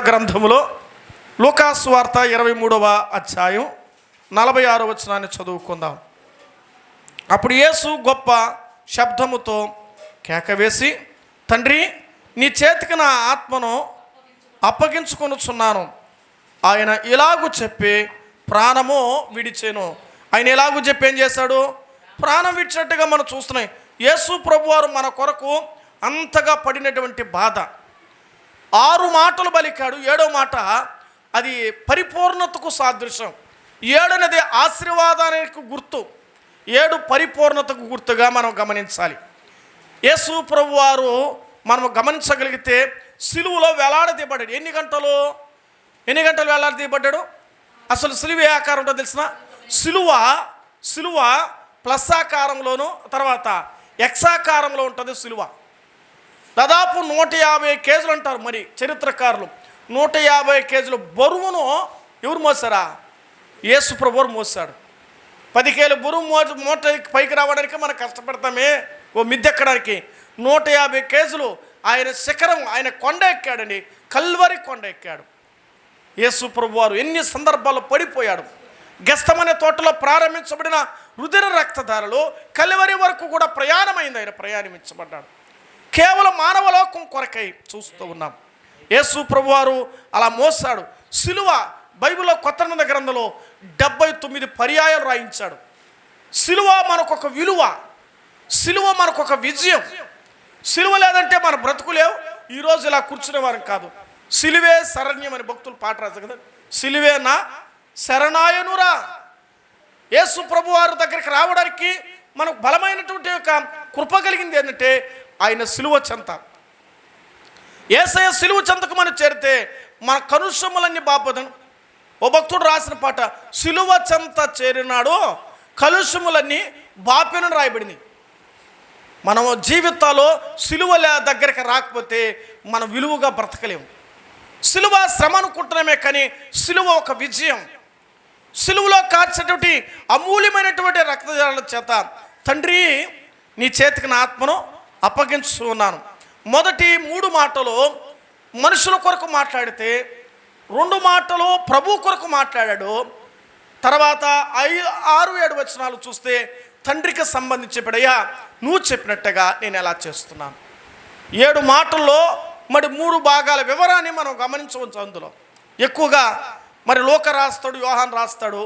గ్రంథములో లూకాసు వార్త 23వ అధ్యాయం 46వ వచనాన్ని చదువుకుందాం. అప్పుడు యేసు గొప్ప శబ్దముతో కేకవేసి, తండ్రి, నీ చేతికి నా ఆత్మను అప్పగించుకొనుచున్నాను. ఆయన ఇలాగూ చెప్పి ప్రాణము విడిచెను. ఆయన ఇలాగూ చెప్పి ఏం చేశాడు? ప్రాణం విడిచినట్టుగా మనం చూస్తున్నాం. యేసు ప్రభువారు మన కొరకు అంతగా పడినటువంటి బాధ. 6 మాటలు పలికాడు. 7వ మాట అది పరిపూర్ణతకు సాదృశ్యం. 7 అనేది ఆశీర్వాదానికి గుర్తు. 7 పరిపూర్ణతకు గుర్తుగా మనం గమనించాలి. యేసు ప్రభువారు మనం గమనించగలిగితే సిలువలో వేలాడదీయబడ్డాడు. ఎన్ని గంటలు వేలాడదీయబడ్డాడు? అసలు సిలువ ఏ ఆకారం ఉంటుందో తెలిసిన? సిలువ ప్లస్ ఆకారంలోను తర్వాత ఎక్స్ ఆకారంలో ఉంటుంది సిలువ. దాదాపు 150 కేజీలు అంటారు మరి చరిత్రకారులు. 150 కేజీల బరువును ఎవరు మోసారా? యేసు ప్రభువారు మోసాడు. 10 కేజీల బరువు మూట పైకి రావడానికి మనం కష్టపడతామే ఓ మిద్దె ఎక్కడానికి. 150 కేజీలు ఆయన శిఖరం, ఆయన కొండ ఎక్కాడండి. కల్వరి కొండ ఎక్కాడు యేసు ప్రభువారు. ఎన్ని సందర్భాల్లో పడిపోయాడు. గెస్తమనే తోటలో ప్రారంభించబడిన రుధిర రక్తధారలు కల్వరి వరకు కూడా ప్రయాణమైంది. ఆయన ప్రయాణించబడ్డాడు. కేవలం మానవలోకం కొరకై చూస్తూ ఉన్నాం. యేసు ప్రభువారు అలా మోసాడు. సిలువ బైబిల్లో కొత్త నిబంధన గ్రంథంలో 79 పర్యాయాలు రాయించాడు. సిలువ మనకొక విలువ, సిలువ మనకొక విజయం. సిలువ లేదంటే మన బ్రతుకులేవు. ఈరోజు ఇలా కూర్చునే వారం కాదు. సిలువే శరణ్యం అని భక్తులు పాట రాశారు కదా. సిలువే నా శరణాయనురా. యేసు ప్రభువారి దగ్గరికి రావడానికి మనకు బలమైనటువంటి ఒక కృప కలిగింది ఏంటంటే ఆయన సిలువ చెంత. యేసయ్య సిలువ చెంతకు మనం చేరితే మన కలుషములన్నీ బాపదను. ఓ భక్తుడు రాసిన పాట, సిలువ చెంత చేరినాడు కలుషములన్నీ బాపెను రాయబడింది. మనం జీవితాల్లో సిలువ దగ్గరికి రాకపోతే మనం విలువగా బ్రతకలేము. సిలువ శ్రమ అనుకుంటున్నామే కానీ సిలువ ఒక విజయం. సిలువలో కార్చేటువంటి అమూల్యమైనటువంటి రక్తజాల చేత తండ్రి, నీ చేతికి నా ఆత్మను అప్పగించున్నాను. మొదటి 3 మాటలు మనుషుల కొరకు మాట్లాడితే 2 మాటలు ప్రభు కొరకు మాట్లాడాడు. తర్వాత 6-7 వచనాలు చూస్తే తండ్రికి సంబంధించి చెప్పాడయ్యా నువ్వు చెప్పినట్టుగా నేను ఎలా చేస్తున్నాను. 7 మాటల్లో మరి 3 భాగాల వివరాన్ని మనం గమనించవచ్చు. అందులో ఎక్కువగా మరి లోక రాస్తాడు, యోహాన్ రాస్తాడు.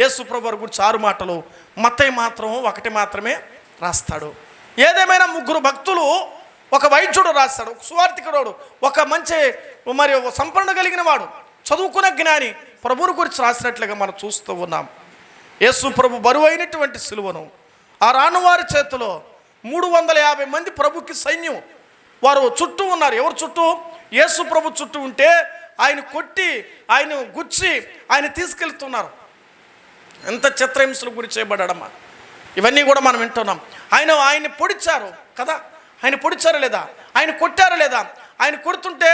యేసు ప్రభువారి గురించి 6 మాటలు, మత్తయి మాత్రం 1 మాత్రమే రాస్తాడు. ఏదేమైనా 3 భక్తులు, ఒక వైద్యుడు రాస్తాడు, ఒక సువార్థికుడు, ఒక మంచి మరి సంపన్న కలిగిన వాడు, చదువుకున్న జ్ఞాని ప్రభువుని గురించి రాసినట్లుగా మనం చూస్తూ ఉన్నాం. యేసు ప్రభు బరువైనటువంటి సిలువను ఆ రానువారి చేతిలో 350 మంది ప్రభుకి సైన్యం వారు చుట్టూ ఉన్నారు. ఎవరు చుట్టూ? యేసు ప్రభు చుట్టూ ఉంటే ఆయన కొట్టి, ఆయన గుచ్చి, ఆయన తీసుకెళ్తున్నారు. ఎంత చిత్రహింసల గురి చేయబడ్డాడమ్మా. ఇవన్నీ కూడా మనం వింటున్నాం. ఆయన్ని పొడిచారు కదా. ఆయన పొడిచారా లేదా? ఆయన కొట్టారా లేదా? ఆయన కొడుతుంటే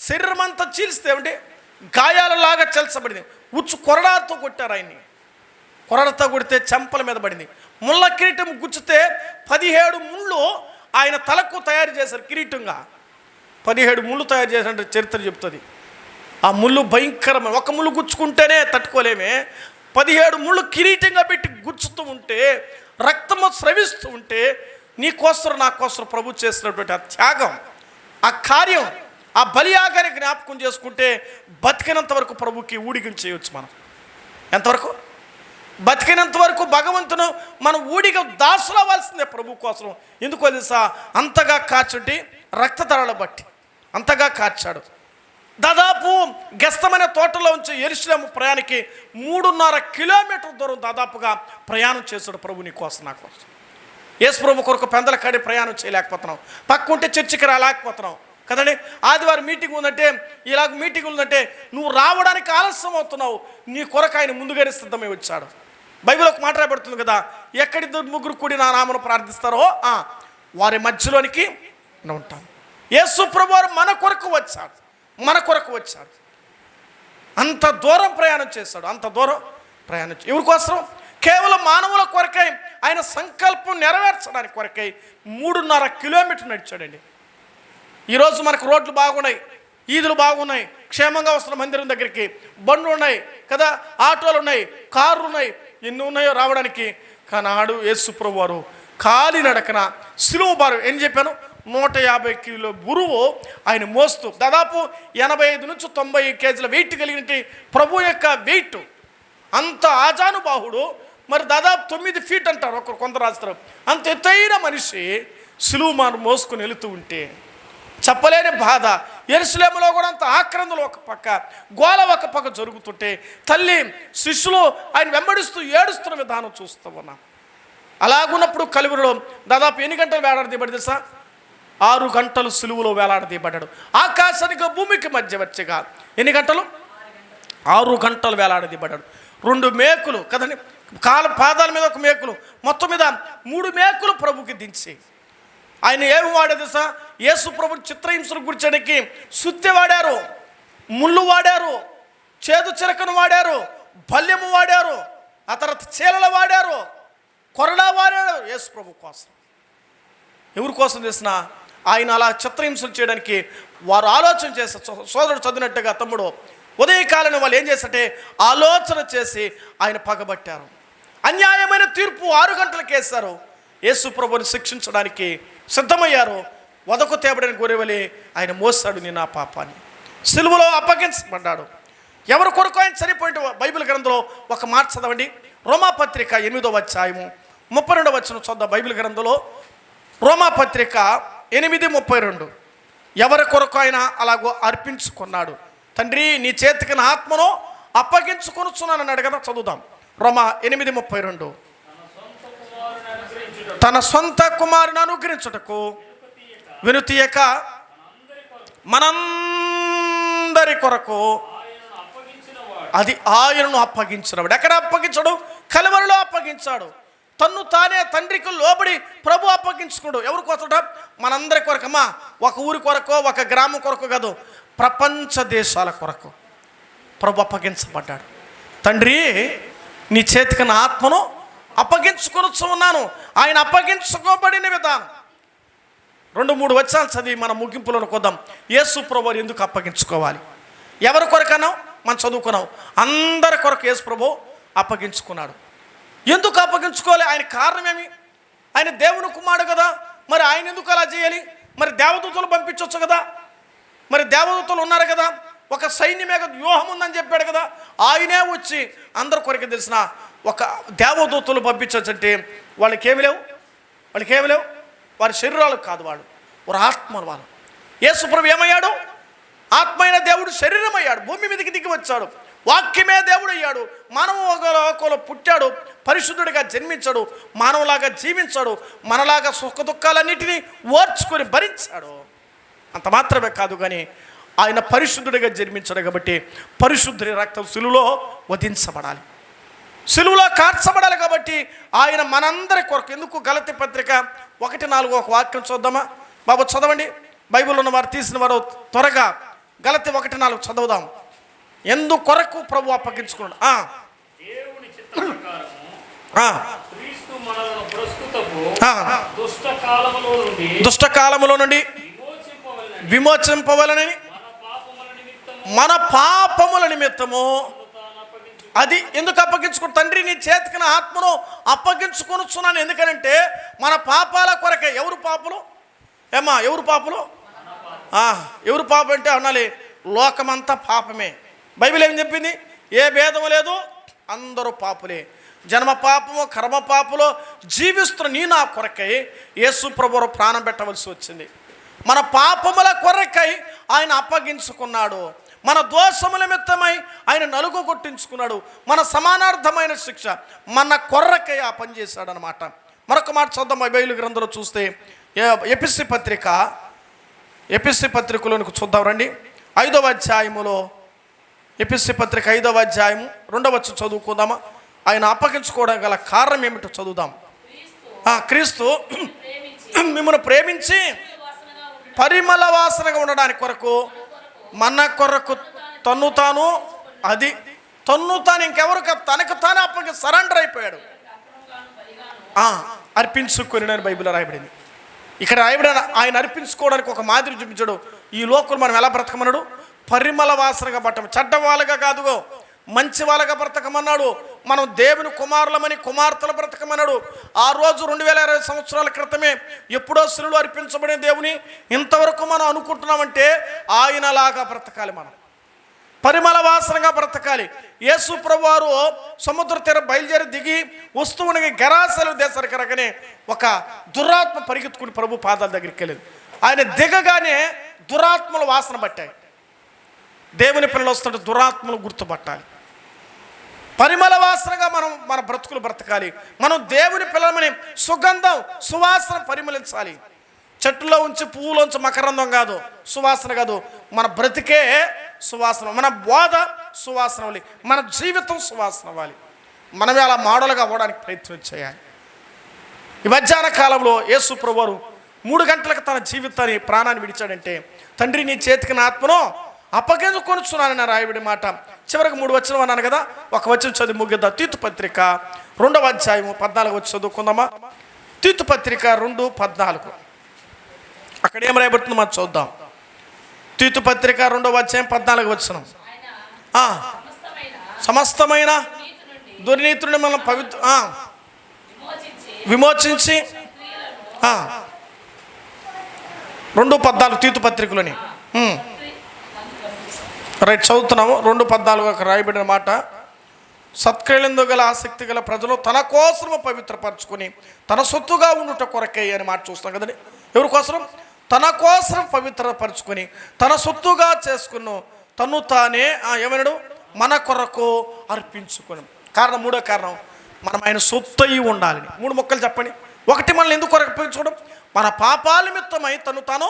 శరీరం అంతా చీల్స్తే ఏమిటి గాయాలలాగా చల్చబడింది. కొరడాతో కొట్టారు ఆయన్ని. కొరడతో కొడితే చెంపల మీద పడింది. ముళ్ళ కిరీటం గుచ్చితే 17 ముళ్ళు ఆయన తలకు తయారు చేశారు కిరీటంగా. 17 ముళ్ళు తయారు చేసినట్టు చరిత్ర చెప్తుంది. ఆ ముళ్ళు భయంకరమైన, ఒక ముళ్ళు గుచ్చుకుంటేనే తట్టుకోలేమే. 17 ముళ్ళు కిరీటంగా పెట్టి గుచ్చుతూ ఉంటే, రక్తము స్రవిస్తూ ఉంటే, నీ కోసం నా కోసం ప్రభు చేసినటువంటి ఆ త్యాగం, ఆ కార్యం, ఆ బలియాగాన్ని జ్ఞాపకం చేసుకుంటే బతికినంత వరకు ప్రభుకి ఊడిగం చేయవచ్చు. మనం ఎంతవరకు? బతికినంత వరకు భగవంతును మనం ఊడిగా దాసులు అవ్వాల్సిందే ప్రభు కోసం. ఎందుకో తెలుసా? అంతగా కాచుంటి రక్తధారలు బట్టి అంతగా కార్చాడు. దాదాపు గెస్తమైన తోటలో ఉంచి యెరూషలేము ప్రయాణికి 3.5 కిలోమీటర్ల దూరం దాదాపుగా ప్రయాణం చేశాడు ప్రభు నీ కోసం, నా కోసం. యేసు ప్రభు కొరకు పెందల కాడి ప్రయాణం చేయలేకపోతున్నాం, పక్కుంటే చర్చికి రాలేకపోతున్నాం కదండి. ఆదివారం మీటింగ్ ఉందంటే, ఇలాగ మీటింగ్ ఉందంటే నువ్వు రావడానికి ఆలస్యం అవుతున్నావు. నీ కొరకు ఆయన ముందుగానే సిద్ధమై వచ్చాడు. బైబిల్ ఒక మాట రాయబడుతుంది కదా, ఎక్కడి 2-3 కూడి నా నామమును ప్రార్థిస్తారో వారి మధ్యలోనికి నేను ఉంటాను. యేసు ప్రభు వారు మన కొరకు వచ్చాడు. అంత దూరం ప్రయాణం చేశాడు. ఎవరి కోసం? కేవలం మానవుల కొరకై, ఆయన సంకల్పం నెరవేర్చడానికి కొరకై 3.5 కిలోమీటర్లు నడిచాడండి. ఈరోజు మనకు రోడ్లు బాగున్నాయి, ఈదులు బాగున్నాయి, క్షేమంగా వస్తున్న మందిరం దగ్గరికి. బండ్లు ఉన్నాయి కదా, ఆటోలు ఉన్నాయి, కార్లు ఉన్నాయి, ఎన్ని ఉన్నాయో రావడానికి. కానీ ఆడు యేసు ప్రభు వారు కాలినడకన సిలువ భారం ఏం చెప్పాను, 150 కిలో బరువు ఆయన మోస్తూ దాదాపు 85 నుంచి 90 కేజీల వెయిట్ కలిగిన ప్రభు యొక్క వెయిట్. అంత ఆజానుబాహుడు, మరి దాదాపు 9 ఫీట్ అంటారు ఒకరు, కొంత రాస్తారు. అంత ఎత్తైన మనిషి సిలువ మోసుకొని వెళుతూ ఉంటే చెప్పలేని బాధ. యెరూషలేములో కూడా అంత ఆక్రందలు ఒక పక్క, గోల ఒక పక్క జరుగుతుంటే తల్లి శిష్యులు ఆయన వెంబడిస్తూ ఏడుస్తున్న విధానం చూస్తూ ఉన్నాం. అలాగున్నప్పుడు కలువరిలో దాదాపు ఎన్ని గంటలు వేలాడదీయబడి తెలుసా? 6 గంటలు సిలువలో వేలాడదీయబడ్డాడు. ఆకాశానికి భూమికి మధ్యవర్తిగా ఎన్ని గంటలు? 6 గంటలు వేలాడదీయబడ్డాడు. 2 మేకులు కదండి, పాదాల మీద ఒక మేకులు, మొత్తం మీద 3 మేకులు ప్రభుకి దించి ఆయన ఏమి వాడేది తెలుసా? యేసు ప్రభు చిత్రహింసను గుర్చడానికి సుత్తి వాడారు, ముళ్ళు వాడారు, చేదు చిరకను వాడారు, బల్యము వాడారు, ఆ తర్వాత చీలలు వాడారు, కొరడా వాడాడు యేసు ప్రభు కోసం. ఎవరి కోసం చేసిన? ఆయన అలా చిత్రహింసలు చేయడానికి వారు ఆలోచన చేస్తారు. సోదరుడు చదివినట్టుగా తమ్ముడు, ఉదయకాలను వాళ్ళు ఏం చేస్తే ఆలోచన చేసి ఆయన పగబట్టారు. అన్యాయమైన తీర్పు 6 గంటలకు వేశారు. యేసు ప్రభుని శిక్షించడానికి సిద్ధమయ్యారు. వదకు తేబడిన గొర్రెవలే ఆయన మోసాడు నీ నా పాపాన్ని. సిలువలో అప్పగించబడ్డాడు. ఎవరి కొరకు ఆయన చనిపోయింది? బైబిల్ గ్రంథంలో ఒక మాట చదవండి. రోమాపత్రిక 8వ అధ్యాయము 32వ వచనం చదువు. బైబిల్ గ్రంథంలో రోమాపత్రిక 8:32. ఎవరి కొరకు ఆయన అలాగో అర్పించుకున్నాడు? తండ్రి నీ చేతికి నా ఆత్మను అప్పగించుకొనుచున్నాను అన్నాడు కదా. చదువుదాం. రోమా 8:32. తన సొంత కుమారుని అనుగ్రహించుటకు వెనుతీయక మనందరి కొరకు అది ఆయనను అప్పగించినవాడు. ఎక్కడ అప్పగించాడు? కలువరిలో అప్పగించాడు. తన్ను తానే తండ్రికి లోబడి ప్రభు అప్పగించుకోడు. ఎవరి కోసట? మనందరి కొరకమ్మా. ఒక ఊరి కొరకు, ఒక గ్రామం కొరకు కాదు, ప్రపంచ దేశాల కొరకు ప్రభు అప్పగించబడ్డాడు. తండ్రి నీ చేతికి నా ఆత్మను అప్పగించుకొనుచు ఉన్నాను. ఆయన అప్పగించుకోబడిన విధానం 2-3 వచనాలు చదివి మన ముగింపులను కొద్దాం. యేసు ప్రభు ఎందుకు అప్పగించుకోవాలి? ఎవరి కొరకన్నా మనం చదువుకున్నాం. అందరి కొరకు యేసు ప్రభు అప్పగించుకున్నాడు. ఎందుకు అప్పగించుకోవాలి? ఆయన కారణం ఏమి? ఆయన దేవుని కుమారుడు కదా, మరి ఆయన ఎందుకు అలా చేయాలి? మరి దేవదూతలు పంపించవచ్చు కదా, మరి దేవదూతలు ఉన్నారు కదా, ఒక సైన్యమే కదా, వ్యూహం ఉందని చెప్పాడు కదా. ఆయనే వచ్చి అందరి కొరకు తెలిసిన ఒక దేవదూతలు పంపించచ్చంటే వాళ్ళకి ఏమి లేవు, వారి శరీరాలు కాదు, వారి ఆత్మలు. వాళ్ళు యేసు ప్రభు ఏమయ్యాడు? ఆత్మ అయిన దేవుడు శరీరం అయ్యాడు, భూమి మీదకి దిగి వచ్చాడు, వాక్యమే దేవుడు అయ్యాడు, మానవ పుట్టాడు, పరిశుద్ధుడిగా జన్మించాడు, మానవులాగా జీవించాడు, మనలాగా సుఖ దుఃఖాలన్నిటినీ ఓర్చుకొని భరించాడు. అంత మాత్రమే కాదు కానీ ఆయన పరిశుద్ధుడిగా జన్మించాడు కాబట్టి పరిశుద్ధుడి రక్తం సిలువలో వధించబడాలి, సిలువలో కార్చబడాలి. కాబట్టి ఆయన మనందరి కొరకు ఎందుకు? గలతీ పత్రిక 1:4 ఒక వాక్యం చూద్దామా బాబు? చదవండి. బైబిల్ ఉన్న వారు తీసిన వారు త్వరగా గలతీ 1:4 చదువుదాం. ఎందుకొరకు ప్రభు అప్పగించుకున్నాడు? దుష్ట కాలములో నుండి విమోచింపవలనని మన పాపముల నిమిత్తము అది ఎందుకు అప్పగించుకుని? తండ్రి నీ చేతికి నా ఆత్మను అప్పగించుకొనుచున్నాను. ఎందుకనంటే మన పాపాల కొరకే. ఎవరు పాపులు? ఏమా ఎవరు పాపులు? ఎవరు పాపం అంటే అనాలి, లోకమంతా పాపమే. బైబిల్ ఏం చెప్పింది? ఏ భేదం లేదు, అందరూ పాపులే. జన్మ పాపము, కర్మ పాపలో జీవిస్తున్న నీ నా కొరకై యేసు ప్రభువు ప్రాణం పెట్టవలసి వచ్చింది. మన పాపముల కొరకై ఆయన అప్పగించుకున్నాడు. మన దోషముల నిమిత్తమై ఆయన నలుగు కొట్టించుకున్నాడు. మన సమానార్థమైన శిక్ష మన కొర్రకై ఆ పని చేశాడు అనమాట. మరొక మాట చూద్దాం. బైబిల్ గ్రంథంలో చూస్తే ఎపిసి పత్రికలోనికి చూద్దాం రండి. 5వ అధ్యాయములో ఎపిసి పత్రిక 5వ అధ్యాయము 2వ వచనం చదువుకుందామా? ఆయన అప్పగించుకోవడం గల కారణం ఏమిటో చదువుదాం. క్రీస్తు మిమ్మల్ని ప్రేమించి పరిమళ వాసనగా ఉండడానికి కొరకు మన కొరకు తన్ను తాను ఇంకెవరు తనకు తాను సరెండర్ అయిపోయాడు, అర్పించుకొని నేను బైబిల్లో రాయబడింది. ఇక్కడ రాయబడిన ఆయన అర్పించుకోవడానికి ఒక మాదిరి చూపించాడు. ఈ లోకంలో మనం ఎలా బ్రతకమన్నాడు? పరిమళ వాసనగా పట్టం. చెడ్డ వాళ్ళగా కాదు, మంచి వాళ్ళగా బ్రతకమన్నాడు. మనం దేవుని కుమారులమని, కుమార్తెలు బ్రతకమన్నాడు. ఆ రోజు 2020 సంవత్సరాల క్రితమే ఎప్పుడో శిలువలో అర్పించబడే దేవుని ఇంతవరకు మనం అనుకుంటున్నామంటే ఆయనలాగా బ్రతకాలి. మనం పరిమళ వాసనగా బ్రతకాలి. యేసు ప్రభువారు సముద్ర తీరం బయలుదేరి దిగి వస్తూ ఉండగా గెరాసెను దేశానికి రాగానే ఒక దురాత్మ పరిగెత్తుకుని ప్రభు పాదాల దగ్గరికి వెళ్ళింది. ఆయన దిగగానే దురాత్మల వాసన పట్టాయి. దేవుని పిల్లలు వస్తుంటే దురాత్మలు గుర్తుపట్టాలి. పరిమళ వాసనగా మన బ్రతుకులు బ్రతకాలి. మనం దేవుని పిల్లలమని సుగంధం, సువాసన పరిమళించాలి. చెట్టులో ఉంచి పువ్వులోంచి మకరందం కాదు, సువాసన కాదు. మన బ్రతికే సువాసన, మన బోధ సువాసన అవ్వాలి, మన జీవితం సువాసన అవ్వాలి. మనమే అలా మోడల్గా అవ్వడానికి ప్రయత్నం చేయాలి. ఈ మధ్యాహ్న కాలంలో యేసు ప్రభువారు 3 గంటలకు తన జీవితాన్ని, ప్రాణాన్ని విడిచాడంటే, తండ్రి నీ చేతికి నా ఆత్మను అప్పగించుకొనుచున్నానని రాయబడి మాట. చివరికి 3 వచనం అన్నాను కదా, ఒక వచనం చదివి ముగిద్దాం. తీతు పత్రిక 2వ అధ్యాయము 14 వచ్చి చదువుకుందామా. తీతు పత్రిక 2:14 అక్కడ ఏం రాయబడుతుందో మనం చూద్దాం. తీతు పత్రిక 2వ అధ్యాయం 14 వచనం. సమస్తమైన దుర్నీతి నుండి మనం విమోచించి 2:14 తీతు పత్రికలోని రైట్ చదువుతున్నాము. 2:14 రాయబడిన మాట. సత్క్రియలందు గల ఆసక్తి గల ప్రజలు తన కోసము పవిత్రపరచుకొని తన సొత్తుగా ఉండుట కొరకే అని మాట చూస్తాం కదండి. ఎవరి కోసం? తన కోసం పవిత్రపరచుకొని తన సొత్తుగా చేసుకున్న తను తానే ఏమన్నాడు? మన కొరకు అర్పించుకుని. కారణం, 3వ కారణం, మనం ఆయన సొత్తు అయి ఉండాలని. 3 మొక్కలు చెప్పండి. 1, మనల్ని ఎందుకు అర్పించుకోవడం? మన పాపాల నిమిత్తమై తను తాను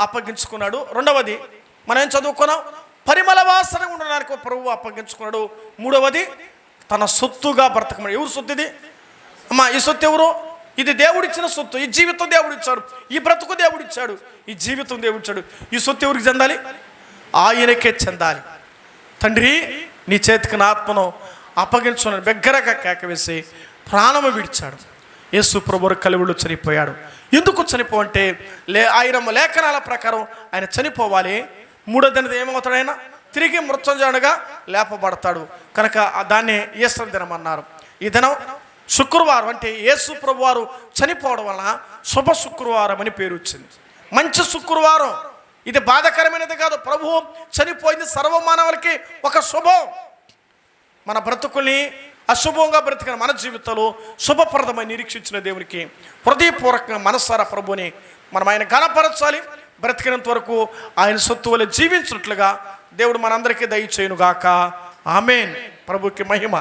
అప్పగించుకున్నాడు. 2వది, మనం ఏం చదువుకున్నాం? పరిమళ వాసన ఉండడానికి ప్రభువు అప్పగించుకున్నాడు. 3వది, తన సొత్తుగా బ్రతకమని. ఎవరు సొత్తు ఇది? అమ్మా, ఈ సొత్తు ఎవరు? ఇది దేవుడిచ్చిన సొత్తు. ఈ జీవితం దేవుడిచ్చాడు, ఈ బ్రతుకు దేవుడిచ్చాడు, ఈ జీవితం దేవుడిచ్చాడు. ఈ సొత్తు ఎవరికి చెందాలి? ఆయనకే చెందాలి. తండ్రి నీ చేతికి నా ఆత్మను అప్పగించుకున్నాడు బిగ్గరగా కేక వేసి ప్రాణము విడిచాడు. యేసు ప్రభువు కలువలో చనిపోయాడు. ఎందుకు చనిపోవంటే ఆయన లేఖనాల ప్రకారం ఆయన చనిపోవాలి. 3వ దినం ఏమవుతాడు? ఆయన తిరిగి మృత్యుంజయునిగా లేపబడతాడు. కనుక దాన్ని ఈస్టర్ దినం అన్నారు. ఈ దినం శుక్రవారం, అంటే యేసు ప్రభువారు చనిపోవడం వలన శుభ శుక్రవారం అని పేరు వచ్చింది. మంచి శుక్రవారం. ఇది బాధాకరమైనది కాదు. ప్రభువు చనిపోయింది సర్వమానవులకి ఒక శుభం. మన బ్రతుకుల్ని అశుభంగా బ్రతికిన మన జీవితంలో శుభప్రదమని నిరీక్షించిన దేవునికి హృదయపూర్వకంగా మనసారా ప్రభుని మనం ఆయన ఘనపరచాలి. బ్రతికినంత వరకు ఆయన సొత్తు వలె జీవించినట్లుగా దేవుడు మనందరికీ దయచేయునుగాక. ఆమేన్. ప్రభుకి మహిమ.